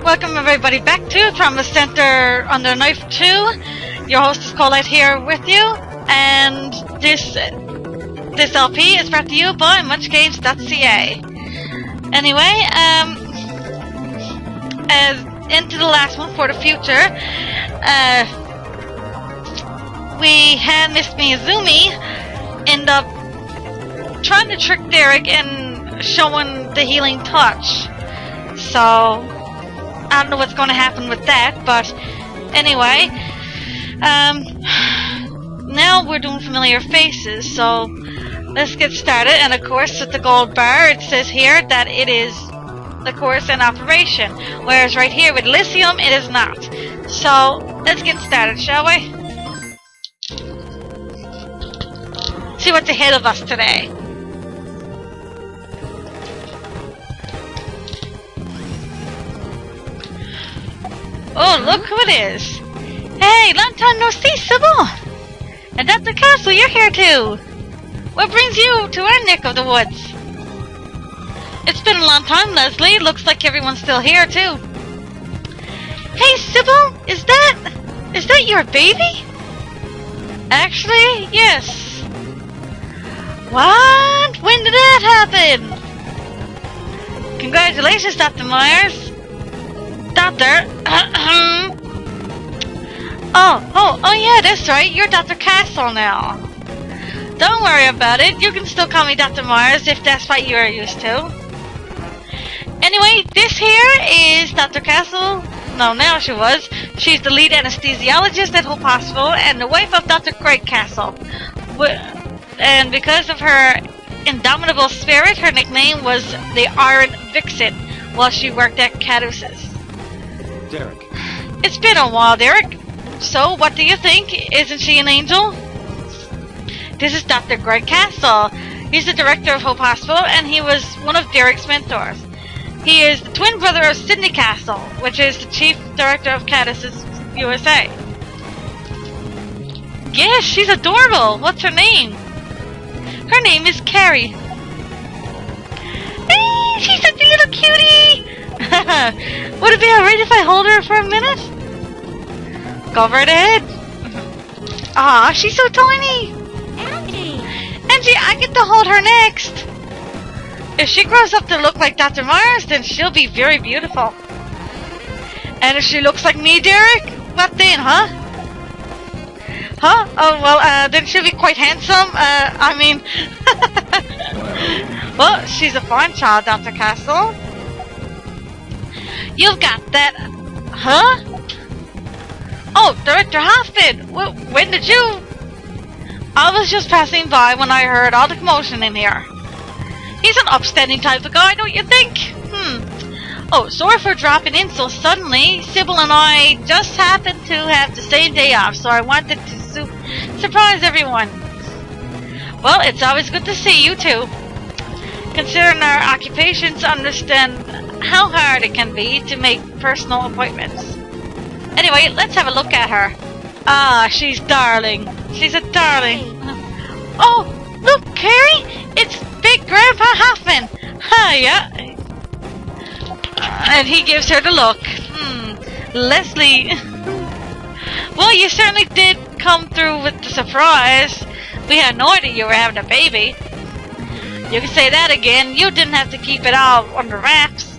Welcome everybody back to Trauma Center Under Knife 2. Your host is Colette here with you, and this LP is brought to you by munchgames.ca. Anyway, into the last one for the future, we had Miss Miyazumi end up trying to trick Derek and showing the healing touch. So I don't know what's going to happen with that, but anyway, now we're doing familiar faces, so let's get started. And of course, with the gold bar, it says here that it is, of course, an operation, whereas right here with Lithium, it is not. So let's get started, shall we? See what's ahead of us today. Oh, look who it is! Hey, long time no see, Sybil! And Dr. Castle, you're here too! What brings you to our neck of the woods? It's been a long time, Leslie. Looks like everyone's still here too. Hey, Sybil! Is that your baby? Actually, yes. What? When did that happen? Congratulations, Dr. Myers. Doctor, oh yeah, that's right. You're Dr. Castle now. Don't worry about it. You can still call me Dr. Myers if that's what you're used to. Anyway, this here is Dr. Castle. No, now she was. She's the lead anesthesiologist at Hope Hospital and the wife of Dr. Craig Castle. And because of her indomitable spirit, her nickname was the Iron Vixen while she worked at Cadus's. Derek. It's been a while, Derek. So, what do you think? Isn't she an angel? This is Dr. Greg Castle. He's the director of Hope Hospital, and he was one of Derek's mentors. He is the twin brother of Sidney Castle, which is the chief director of Cadus's USA. Yes, she's adorable. What's her name? Her name is Carrie. Hey, she's such a little cutie! Would it be alright if I hold her for a minute? Go right ahead. Aw, she's so tiny. Angie, I get to hold her next. If she grows up to look like Dr. Myers, then she'll be very beautiful. And if she looks like me, Derek, what then, huh? Huh? Oh, well, then she'll be quite handsome. Well, she's a fine child, Dr. Castle. You've got that, huh? Oh, Director Hoffman, when did you? I was just passing by when I heard all the commotion in here. He's an upstanding type of guy, don't you think? Oh, sorry for dropping in so suddenly. Sybil and I just happened to have the same day off, so I wanted to surprise everyone. Well, it's always good to see you two. Considering our occupations, understand how hard it can be to make personal appointments. Anyway, let's have a look at her. Ah, she's darling. She's a darling. Oh, look, Carrie! It's Big Grandpa Hoffman. Hiya. And he gives her the look. Leslie. Well, you certainly did come through with the surprise. We had no idea you were having a baby. You can say that again. You didn't have to keep it all under wraps.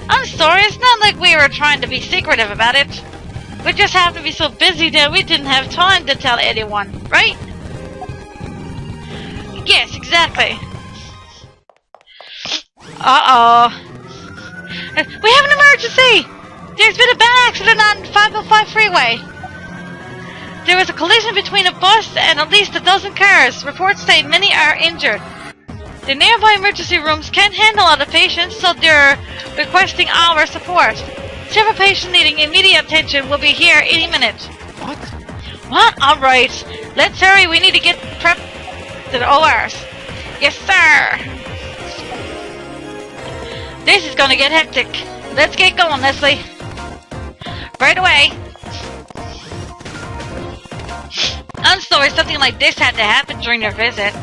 I'm sorry, it's not like we were trying to be secretive about it. We just happened to be so busy that we didn't have time to tell anyone, right? Yes, exactly. Uh-oh. We have an emergency! There's been a bad accident on 505 freeway. There was a collision between a bus and at least a dozen cars. Reports say many are injured. The nearby emergency rooms can't handle all the patients, so they're requesting our support. Several patients needing immediate attention will be here any minute. What? What? Alright. Let's hurry. We need to get prepped to the ORs. Yes, sir. This is gonna get hectic. Let's get going, Leslie. Right away. I'm sorry something like this had to happen during your visit.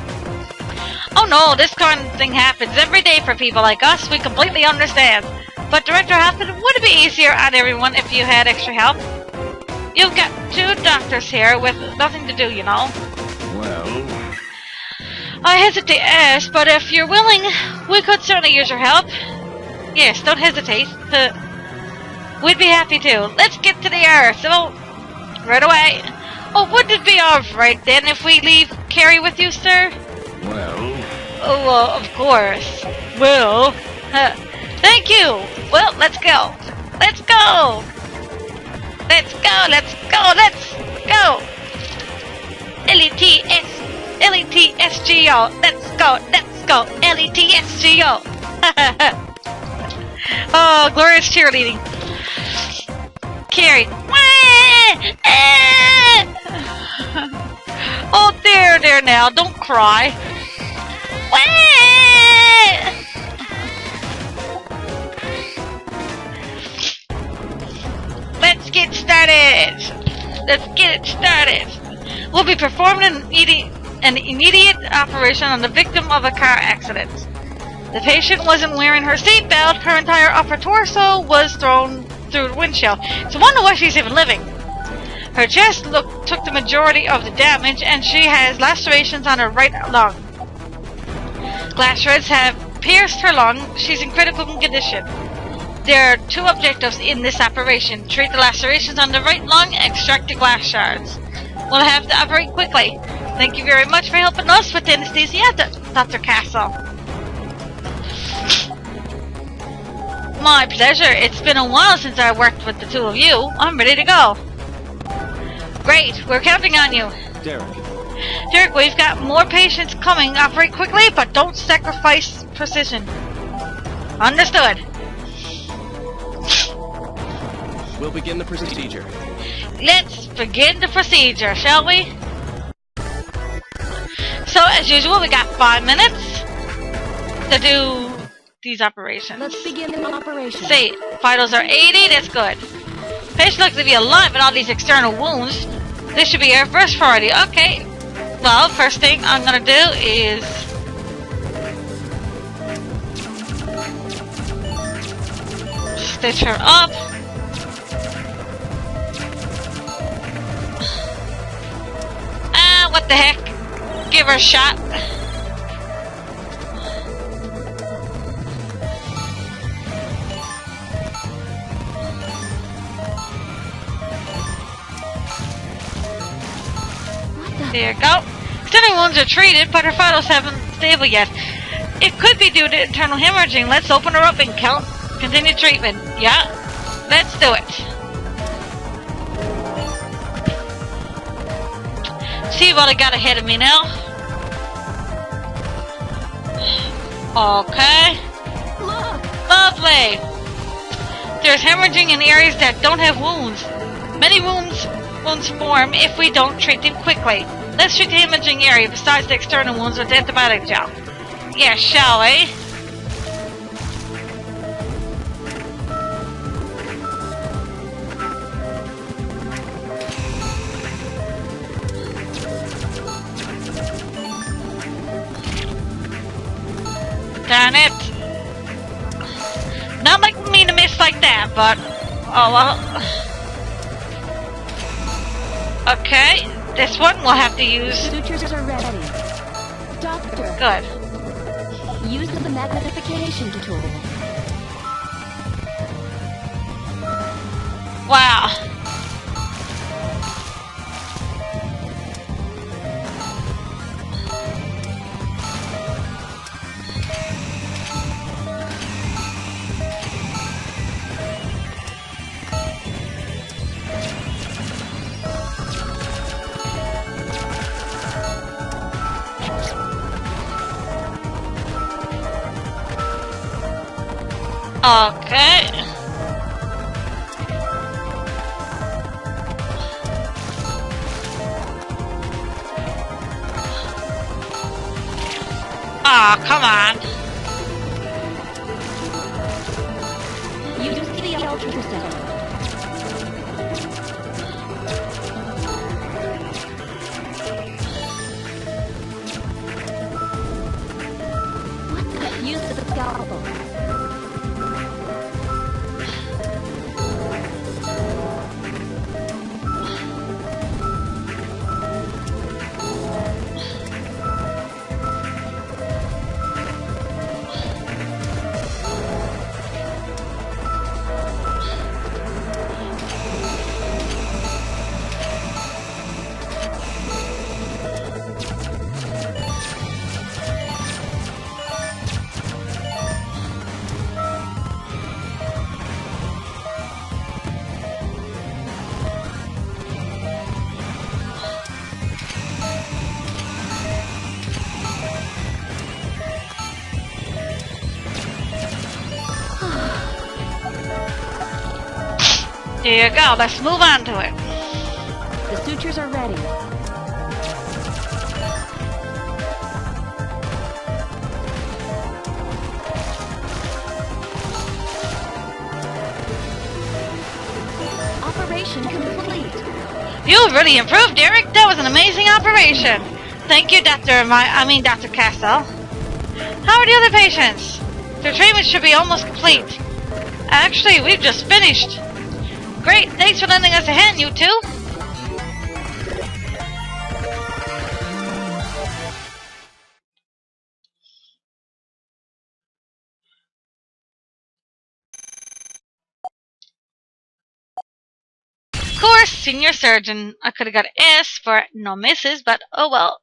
Oh no, this kind of thing happens every day for people like us. We completely understand. But Director Hoffman, would it be easier on everyone if you had extra help? You've got 2 doctors here with nothing to do, you know. Well... I hesitate to ask, but if you're willing, we could certainly use your help. Yes, don't hesitate. We'd be happy to. Let's get to the Earth. So, right away. Oh, would it be alright then if we leave Carrie with you, sir? Well... Oh, of course. Well... thank you! Well, let's go! Let's go! Let's go! Let's go! Let's go! L-E-T-S-G-O! Let's go! Let's go! L-E-T-S-G-O! Oh, glorious cheerleading. Carrie. Oh, there now. Don't cry. Let's get started. Let's get it started. We'll be performing an immediate operation on the victim of a car accident. The patient wasn't wearing her seatbelt. Her entire upper torso was thrown through the windshield. So I wonder why she's even living. Her chest took the majority of the damage, and she has lacerations on her right lung. Glass shreds have pierced her lung. She's in critical condition. There are 2 objectives in this operation. Treat the lacerations on the right lung, extract the glass shards. We'll have to operate quickly. Thank you very much for helping us with anesthesia, Dr. Castle. My pleasure. It's been a while since I worked with the 2 of you. I'm ready to go. Great. We're counting on you. Derek, we've got more patients coming. Operate quickly, but don't sacrifice precision. Understood. We'll begin the procedure. Let's begin the procedure, shall we? So, as usual, we got 5 minutes to do these operations. Let's begin the operation. See, vitals are 80, that's good. Patient looks to be alive with all these external wounds. This should be our first priority. Okay. Well, first thing I'm gonna do is... stitch her up. What the heck? Give her a shot. There you go. External wounds are treated, but her vitals haven't stable yet. It could be due to internal hemorrhaging. Let's open her up and continue treatment. Yeah, let's do it. See what I got ahead of me now. Okay. Look! Lovely. There's hemorrhaging in areas that don't have wounds. Many wounds form if we don't treat them quickly. Let's treat the hemorrhaging area besides the external wounds with antibiotic gel. Yes, shall we? Darn it. Not like me to miss like that, but... oh well. Okay, this one we'll have to use... Sutures are ready. Doctor. Good. Use the magnification tool. Wow. Okay. Aw, come on. Use the ultrasound. Use the scalpel. There you go. Let's move on to it. The sutures are ready. Operation complete. You've really improved, Derek. That was an amazing operation. Thank you, Dr. Castle. How are the other patients? Their treatment should be almost complete. Actually, we've just finished. Great, thanks for lending us a hand, you two. Of course, senior surgeon. I could have got an S for no misses, but oh well.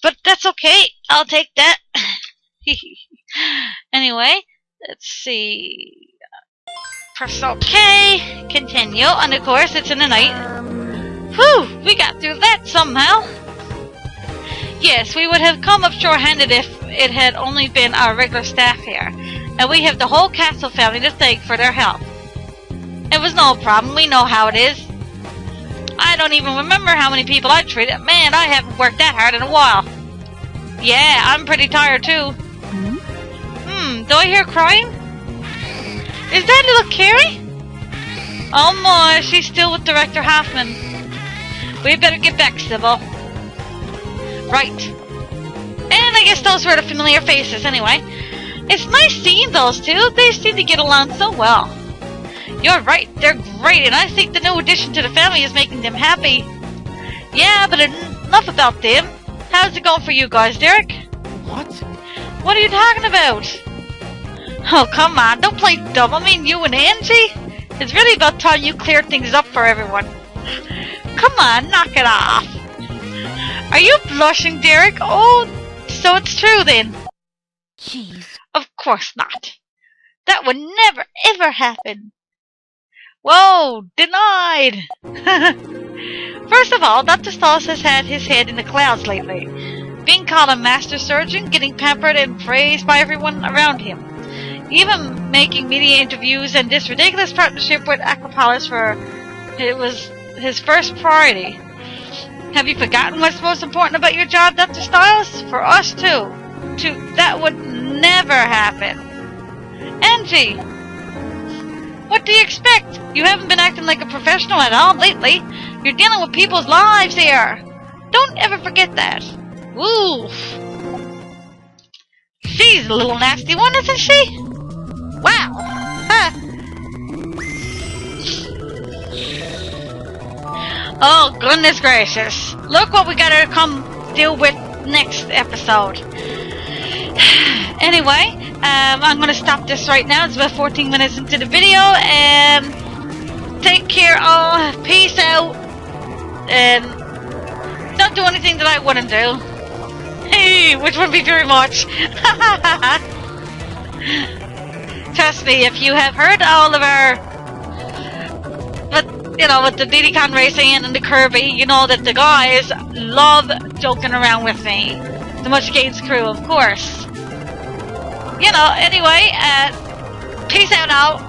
But that's okay. I'll take that. Anyway, let's see. Press OK. Continue. And of course, it's in the night. Whew! We got through that somehow. Yes, we would have come up short-handed if it had only been our regular staff here. And we have the whole castle family to thank for their help. It was no problem. We know how it is. I don't even remember how many people I treated. Man, I haven't worked that hard in a while. Yeah, I'm pretty tired too. Do I hear crying? Is that little Carrie? Oh my, she's still with Director Hoffman. We better get back, Sybil. Right. And I guess those were the familiar faces anyway. It's nice seeing those two. They seem to get along so well. You're right, they're great, and I think the new addition to the family is making them happy. Yeah, but enough about them. How's it going for you guys, Derek? What? What are you talking about? Oh, come on, don't play dumb. I mean, you and Angie? It's really about time you clear things up for everyone. Come on, knock it off. Are you blushing, Derek? Oh, so it's true then. Jeez. Of course not. That would never, ever happen. Whoa, denied! First of all, Dr. Stalls has had his head in the clouds lately. Being called a master surgeon, getting pampered and praised by everyone around him. Even making media interviews and this ridiculous partnership with Aquapolis it was his first priority. Have you forgotten what's most important about your job, Dr. Stiles? For us, too. That would never happen. Angie! What do you expect? You haven't been acting like a professional at all lately. You're dealing with people's lives here. Don't ever forget that. Oof. She's a little nasty one, isn't she? Wow. Huh. Oh, goodness gracious. Look what we gotta come deal with next episode. Anyway, I'm going to stop this right now. It's about 14 minutes into the video. Take care all. Peace out. And don't do anything that I wouldn't do. Hey, which would be very much. Trust me, if you have heard all of our... But, you know, with the DDCon racing and the Kirby, you know that the guys love joking around with me. The Much Gains crew, of course. You know, anyway, peace out now.